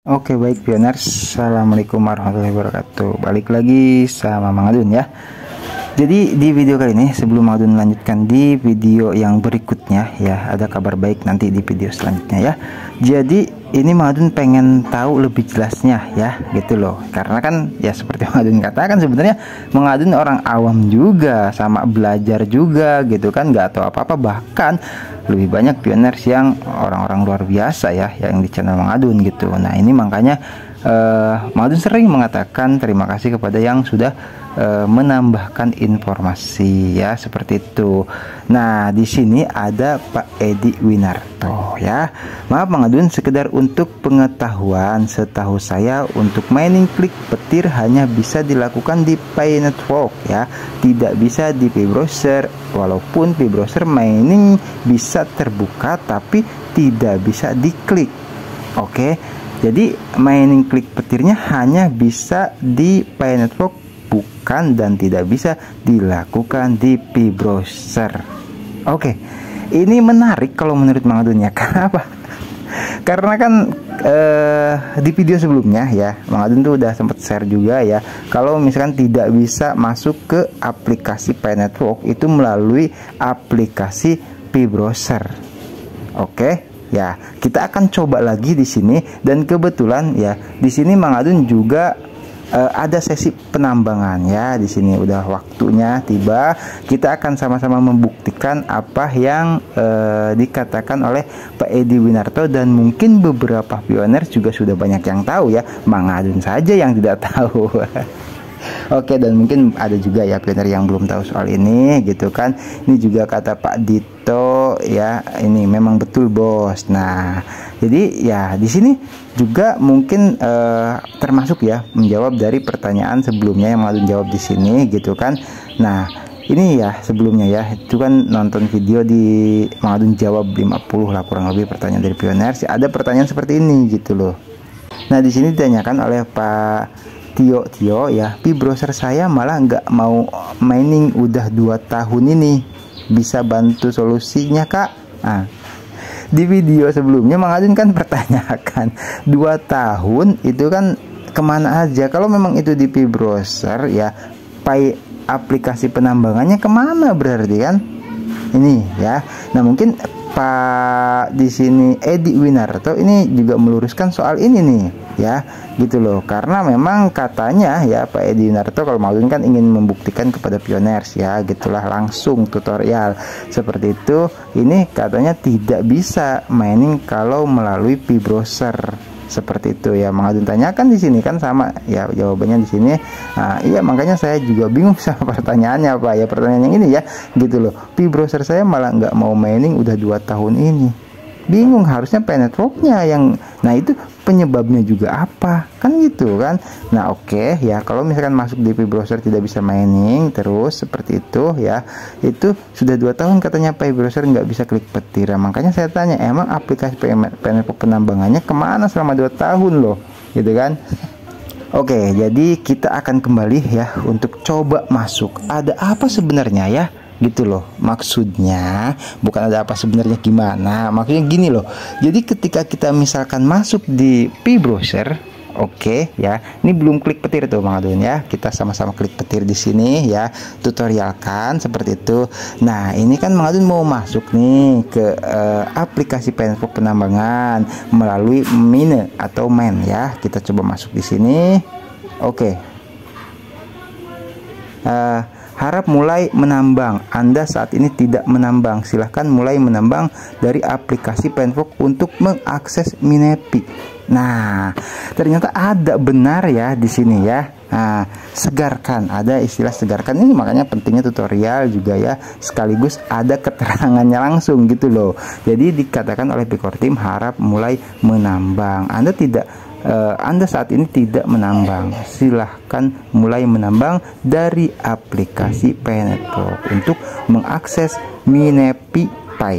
Oke, baik pioners, assalamualaikum warahmatullahi wabarakatuh. Balik lagi sama Mang Adun ya. Jadi di video kali ini, sebelum Mang Adun melanjutkan di video yang berikutnya ya, ada kabar baik nanti di video selanjutnya ya. Jadi ini Mang Adun pengen tahu lebih jelasnya ya, gitu loh. Karena kan ya seperti Mang Adun katakan, sebenarnya Mang Adun orang awam juga, sama belajar juga gitu kan, nggak tahu apa-apa, bahkan lebih banyak pioners yang orang-orang luar biasa ya yang di channel Mang Adun gitu. Nah ini makanya Mang Adun sering mengatakan terima kasih kepada yang sudah menambahkan informasi ya, seperti itu. Nah di sini ada Pak Edi Winarto ya. Maaf Mang Adun, sekedar untuk pengetahuan, setahu saya untuk mining klik petir hanya bisa dilakukan di Pi Network ya, tidak bisa di Pi Browser. Walaupun Pi Browser mining bisa terbuka tapi tidak bisa diklik. Oke, jadi mining klik petirnya hanya bisa di Pi Network, bukan dan tidak bisa dilakukan di Pi Browser. Oke, ini menarik kalau menurut Mang Adun ya. Kenapa? Karena kan di video sebelumnya ya, Mang Adun tuh udah sempat share juga ya, kalau misalkan tidak bisa masuk ke aplikasi Pi Network itu melalui aplikasi Pi Browser. Oke, ya kita akan coba lagi di sini, dan kebetulan ya di sini Mang Adun juga ada sesi penambangan ya. Di sini udah waktunya tiba, kita akan sama-sama membuktikan apa yang dikatakan oleh Pak Edi Winarto, dan mungkin beberapa pioners juga sudah banyak yang tahu ya, Mang Adun saja yang tidak tahu. Oke, dan mungkin ada juga ya pioner yang belum tahu soal ini gitu kan. Ini juga kata Pak Dito ya, ini memang betul bos. Nah jadi ya di sini juga mungkin termasuk ya menjawab dari pertanyaan sebelumnya yang Mang Adun jawab di sini gitu kan. Nah ini ya sebelumnya ya, itu kan nonton video di Mang Adun jawab 50 lah kurang lebih pertanyaan dari pioners. Ada pertanyaan seperti ini gitu loh. Nah di sini ditanyakan oleh Pak Tio ya, Pi Browser saya malah nggak mau mining udah 2 tahun ini, bisa bantu solusinya kak? Nah, di video sebelumnya Mang Adun kan pertanyakan 2 tahun itu kan kemana aja? Kalau memang itu di Pi Browser ya, Pi aplikasi penambangannya kemana berarti kan? Ini ya. Nah mungkin Pak di sini Edi Winarto ini juga meluruskan soal ini nih ya, gitu loh. Karena memang katanya ya Pak Edi Winarto kalau Mang Adun kan ingin membuktikan kepada pioners ya, gitulah, langsung tutorial seperti itu. Ini katanya tidak bisa mining kalau melalui Pi Browser, seperti itu ya. Mang Adun tanyakan di sini kan sama ya jawabannya di sini. Nah, iya makanya saya juga bingung sama pertanyaannya Pak ya, pertanyaan yang ini ya, gitu loh. Pi Browser saya malah nggak mau mining udah 2 tahun ini. Bingung, harusnya Pi Networknya yang, nah itu penyebabnya juga apa kan gitu kan. Nah oke ya, kalau misalkan masuk di Pi Browser tidak bisa mining terus seperti itu ya, itu sudah 2 tahun katanya Pi Browser nggak bisa klik petir. Makanya saya tanya, emang aplikasi Pi Network penambangannya kemana selama 2 tahun loh, gitu kan. Oke, jadi kita akan kembali ya untuk coba masuk. Ada apa sebenarnya ya? Gitu loh, maksudnya bukan ada apa sebenarnya gimana, maksudnya gini loh. Jadi ketika kita misalkan masuk di Pi Browser, oke ya, ini belum klik petir tuh Mang Adun ya, kita sama-sama klik petir di sini ya, tutorialkan seperti itu. Nah ini kan Mang Adun mau masuk nih ke aplikasi Pi Network penambangan melalui mine atau main ya. Kita coba masuk di sini. Oke. Harap mulai menambang. Anda saat ini tidak menambang. Silahkan mulai menambang dari aplikasi Pi Network untuk mengakses Minepi. Nah, ternyata ada benar ya di sini ya. Nah, segarkan, ada istilah segarkan ini, makanya pentingnya tutorial juga ya. Sekaligus ada keterangannya langsung gitu loh. Jadi dikatakan oleh Picor Team harap mulai menambang. Anda saat ini tidak menambang, silahkan mulai menambang dari aplikasi Pi Network untuk mengakses Minepi Pi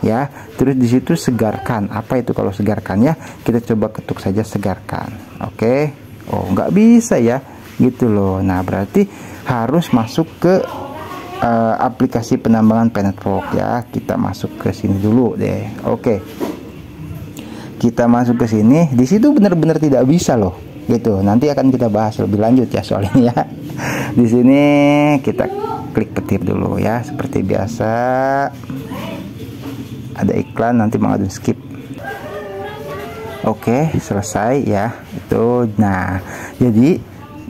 ya. Terus di situ segarkan, apa itu kalau segarkan ya, kita coba ketuk saja segarkan. Oke. Oh nggak bisa ya, gitu loh. Nah berarti harus masuk ke aplikasi penambangan Pi Network ya. Kita masuk ke sini dulu deh. Oke. kita masuk ke sini, di situ benar-benar tidak bisa loh, gitu. Nanti akan kita bahas lebih lanjut ya soal ini ya. Di sini kita klik petir dulu ya, seperti biasa. Ada iklan, nanti Mang Adun skip. Oke, selesai ya itu. Nah, jadi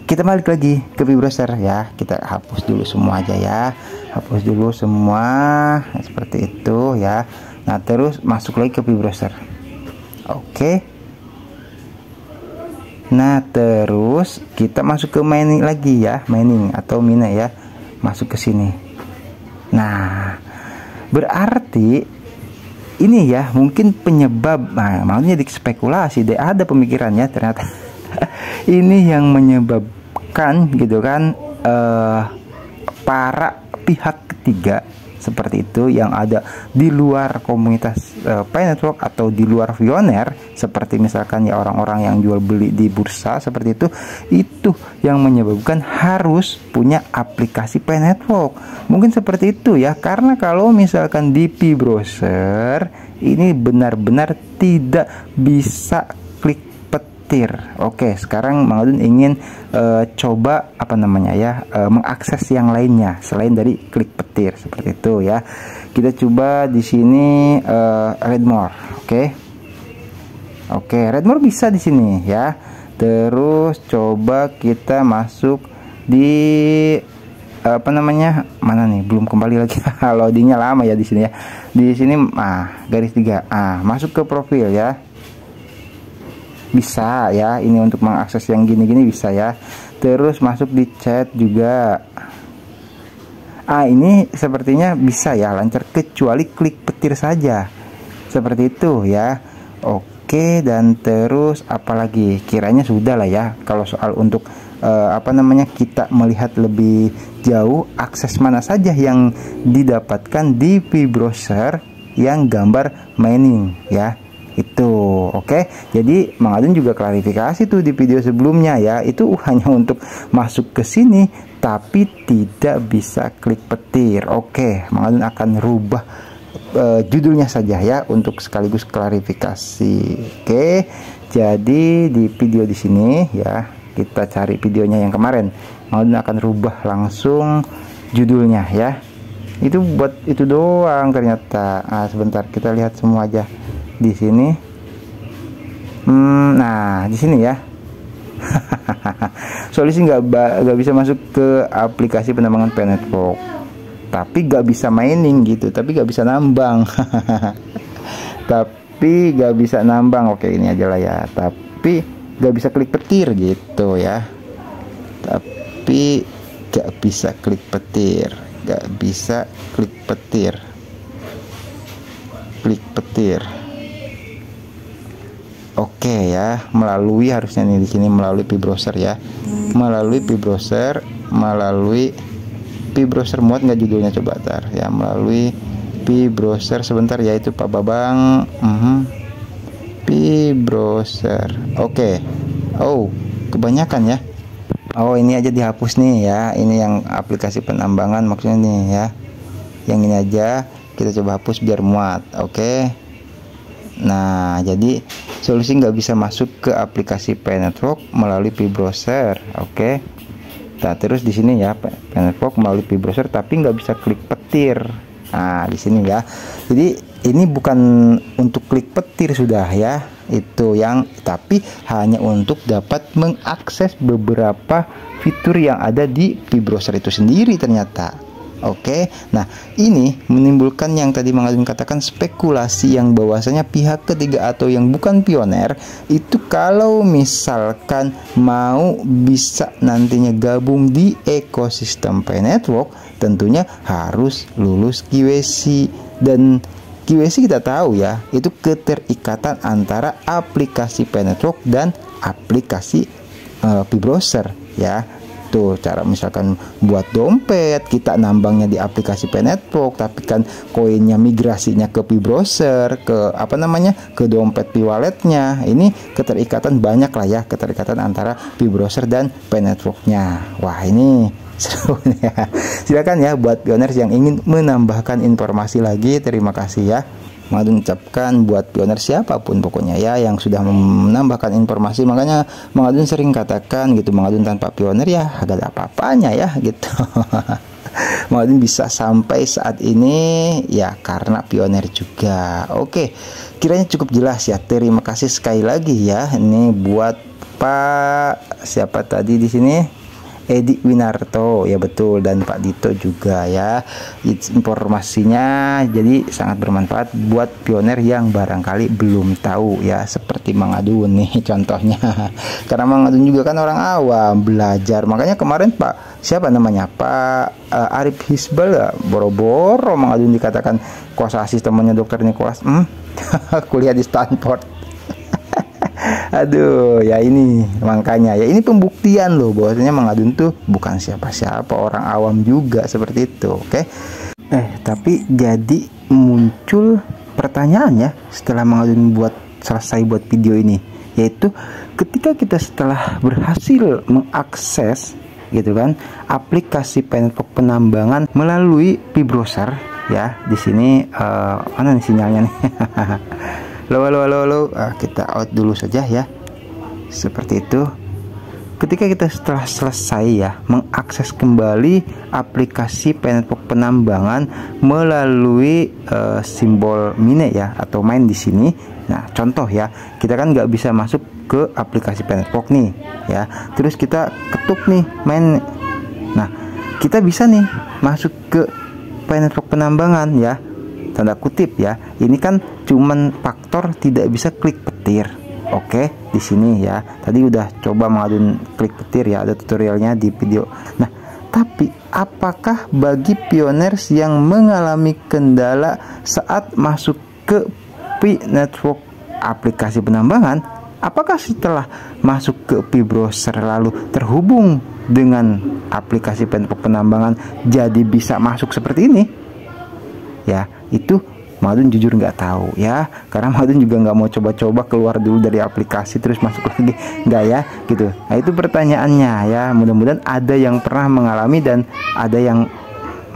kita balik lagi ke browser ya. Kita hapus dulu semua aja ya. Hapus dulu semua seperti itu ya. Nah, terus masuk lagi ke browser. Oke. Nah, terus kita masuk ke mining lagi ya, mining atau mina ya. Masuk ke sini. Nah, berarti ini ya mungkin penyebab. Nah, maksudnya di spekulasi deh, ada pemikirannya ternyata ini yang menyebabkan gitu kan, para pihak ketiga seperti itu yang ada di luar komunitas Pi Network atau di luar Pioneer, seperti misalkan ya orang-orang yang jual beli di bursa seperti itu yang menyebabkan harus punya aplikasi Pi Network. Mungkin seperti itu ya, karena kalau misalkan di Pi Browser ini benar-benar tidak bisa klik petir. Oke, sekarang Mang Adun ingin coba apa namanya ya, mengakses yang lainnya selain dari klik petir seperti itu ya. Kita coba di sini read more. Oke, read more bisa di sini ya. Terus coba kita masuk di apa namanya, mana nih, belum kembali lagi. Loadingnya lama ya di sini ya. Di sini garis 3 masuk ke profil ya. Bisa ya, ini untuk mengakses yang gini-gini bisa ya. Terus masuk di chat juga. Ini sepertinya bisa ya, lancar kecuali klik petir saja. Seperti itu ya. Oke, dan terus apalagi? Kiranya sudah lah ya. Kalau soal untuk apa namanya, kita melihat lebih jauh akses mana saja yang didapatkan di Pi Browser yang gambar mining ya. Itu oke. Jadi Mang Adun juga klarifikasi tuh di video sebelumnya ya, itu hanya untuk masuk ke sini tapi tidak bisa klik petir. Oke, Mang Adun akan rubah judulnya saja ya untuk sekaligus klarifikasi. Oke, jadi di video di sini ya, kita cari videonya yang kemarin. Mang Adun akan rubah langsung judulnya ya. Itu buat itu doang ternyata. Sebentar kita lihat semua aja di sini. Nah di sini ya. Solusi nggak bisa masuk ke aplikasi penambangan Pi Network, tapi nggak bisa mining gitu, tapi nggak bisa nambang. Tapi nggak bisa nambang. Oke, ini aja lah ya. Tapi nggak bisa klik petir gitu ya. Tapi nggak bisa klik petir, nggak bisa klik petir. Klik petir. Oke ya, melalui harusnya nih di sini melalui Pi Browser ya. Melalui Pi Browser, melalui Pi Browser muat nggak judulnya, coba tar ya, melalui Pi Browser sebentar ya, itu Pak Babang. Pi Browser. Oke. Oh, kebanyakan ya. Oh, ini aja dihapus nih ya. Ini yang aplikasi penambangan maksudnya nih ya. Yang ini aja kita coba hapus biar muat. Oke. Nah, jadi solusi nggak bisa masuk ke aplikasi Pi Network melalui Pi Browser. Oke. Nah, terus di sini ya, Pi Network melalui Pi Browser tapi nggak bisa klik petir. Nah, di sini ya. Jadi ini bukan untuk klik petir sudah ya. Itu yang, tapi hanya untuk dapat mengakses beberapa fitur yang ada di Pi Browser itu sendiri ternyata. Oke, nah ini menimbulkan yang tadi Mang Adun katakan spekulasi yang bahwasanya pihak ketiga atau yang bukan Pioneer itu kalau misalkan mau bisa nantinya gabung di ekosistem Pi Network tentunya harus lulus QC, dan QC kita tahu ya itu keterikatan antara aplikasi Pi Network dan aplikasi Pi Browser ya. Tuh cara misalkan buat dompet kita nambangnya di aplikasi Pi Network, tapi kan koinnya migrasinya ke Pi Browser, ke apa namanya, ke dompet Pi Walletnya. Ini keterikatan banyak lah ya, keterikatan antara Pi Browser dan Pi Networknya. Wah, ini seru ya. Silakan ya buat pioners yang ingin menambahkan informasi lagi. Terima kasih ya. Mang Adun ucapkan buat pioner siapapun pokoknya ya yang sudah menambahkan informasi. Makanya Mang Adun sering katakan gitu, Mang Adun tanpa pioner ya agak ada apa-apanya ya gitu. Mang Adun bisa sampai saat ini ya karena pioner juga. Oke, kiranya cukup jelas ya. Terima kasih sekali lagi ya. Ini buat Pak siapa tadi di sini? Edi Winarto ya betul, dan Pak Dito juga ya. Informasinya jadi sangat bermanfaat buat pioner yang barangkali belum tahu ya, seperti Mang Adun nih contohnya. Karena Mang Adun juga kan orang awam belajar, makanya kemarin Pak siapa namanya Pak Arif Hisbal ya, boro-boro Mang Adun dikatakan kuasa asistennya Dokter Nicholas kuliah di Stanford. Aduh ya, ini makanya ya, ini pembuktian loh bahwasanya Mang Adun tuh bukan siapa-siapa, orang awam juga seperti itu. Oke. Tapi jadi muncul pertanyaan ya setelah Mang Adun selesai buat video ini, yaitu ketika kita setelah berhasil mengakses gitu kan aplikasi Penetwork penambangan melalui Pi-browser ya. Di sini mana nih sinyalnya nih? Halo. Kita out dulu saja ya. Seperti itu. Ketika kita setelah selesai ya mengakses kembali aplikasi Penetwork penambangan melalui simbol mine ya atau main di sini. Nah, contoh ya, kita kan nggak bisa masuk ke aplikasi Penetwork nih ya. Terus kita ketuk nih main. Nah, kita bisa nih masuk ke Penetwork penambangan ya. Tanda kutip ya, ini kan cuman faktor tidak bisa klik petir. Oke, di sini ya. Tadi udah coba Mang Adun klik petir ya, ada tutorialnya di video. Nah, tapi apakah bagi pioners yang mengalami kendala saat masuk ke Pi-network aplikasi penambangan, apakah setelah masuk ke Pi-browser lalu terhubung dengan aplikasi Penetwork penambangan jadi bisa masuk seperti ini? Ya, itu Mang Adun jujur nggak tahu ya, karena Mang Adun juga nggak mau coba-coba keluar dulu dari aplikasi terus masuk lagi, nggak ya gitu. Nah, itu pertanyaannya ya. Mudah-mudahan ada yang pernah mengalami dan ada yang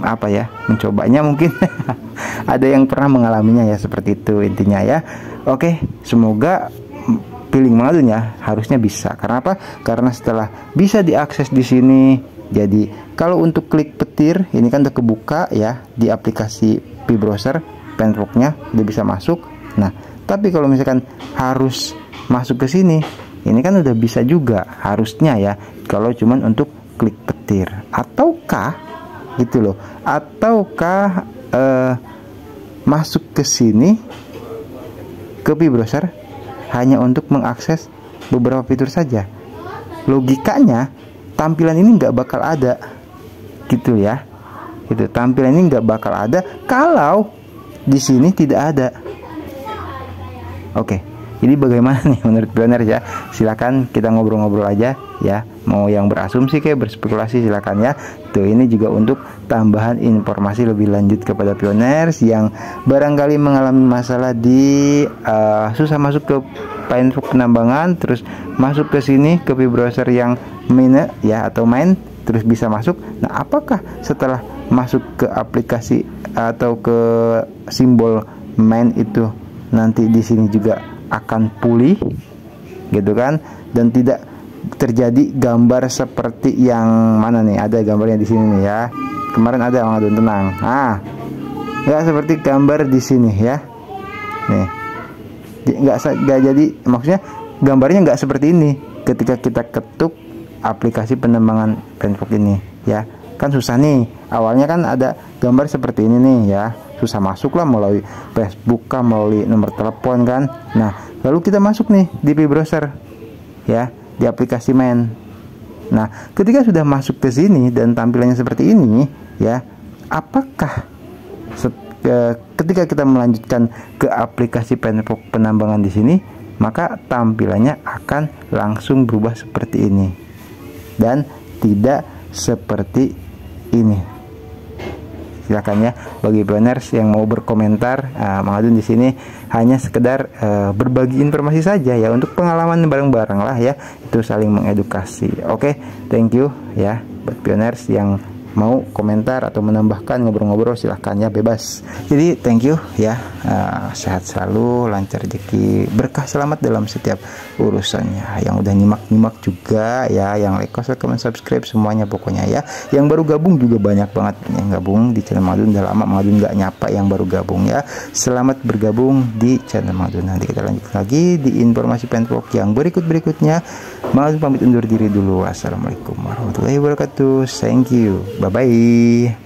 apa ya mencobanya mungkin. Ada yang pernah mengalaminya ya, seperti itu intinya ya. Oke, semoga feeling Mang Adun ya harusnya bisa. Karena apa? Karena setelah bisa diakses di sini, jadi kalau untuk klik petir ini kan udah kebuka ya di aplikasi Pi-browser, Penetworknya udah bisa masuk. Nah, tapi kalau misalkan harus masuk ke sini, ini kan udah bisa juga harusnya ya. Kalau cuman untuk klik petir, ataukah gitu loh, ataukah masuk ke sini ke Pi-browser hanya untuk mengakses beberapa fitur saja. Logikanya tampilan ini nggak bakal ada gitu ya. Gitu, tampilan ini nggak bakal ada kalau di sini tidak ada. Oke, jadi bagaimana nih menurut pioner ya? Silakan kita ngobrol-ngobrol aja ya. Mau yang berasumsi kayak berspekulasi silakan ya. Tuh, ini juga untuk tambahan informasi lebih lanjut kepada pioners yang barangkali mengalami masalah di susah masuk ke Penetwork penambangan, terus masuk ke sini ke Pi-browser yang mine ya atau main, terus bisa masuk. Nah, apakah setelah masuk ke aplikasi atau ke simbol main itu nanti di sini juga akan pulih gitu kan, dan tidak terjadi gambar seperti yang mana nih, ada gambarnya di sini nih ya. Kemarin ada Mang Adun, tenang. Nggak seperti gambar di sini ya. Nih, nggak jadi, maksudnya gambarnya nggak seperti ini ketika kita ketuk aplikasi penambangan Penetwork ini ya. Kan susah nih, awalnya kan ada gambar seperti ini nih ya, susah masuk lah melalui Facebook kan, melalui nomor telepon kan. Nah, lalu kita masuk nih di Pi-browser ya, di aplikasi main. Nah, ketika sudah masuk ke sini dan tampilannya seperti ini ya, apakah ketika kita melanjutkan ke aplikasi Penetwork penambangan di sini, maka tampilannya akan langsung berubah seperti ini dan tidak seperti ini. Silakan ya bagi pioners yang mau berkomentar. Mang Adun di sini hanya sekedar berbagi informasi saja ya, untuk pengalaman bareng-bareng lah ya, itu saling mengedukasi. Oke, thank you ya buat pioners yang mau komentar atau menambahkan, ngobrol-ngobrol, silahkan ya, bebas. Jadi thank you ya, sehat selalu, lancar rezeki, berkah, selamat dalam setiap urusannya. Yang udah nyimak juga ya, yang like, comment, subscribe semuanya pokoknya ya. Yang baru gabung juga banyak banget yang gabung di channel Mang Adun. Udah lama Mang Adun nggak nyapa yang baru gabung ya. Selamat bergabung di channel Mang Adun. Nanti kita lanjut lagi di informasi penvlog yang berikutnya. Mang Adun pamit undur diri dulu. Assalamualaikum warahmatullahi wabarakatuh. Thank you. Bye bye.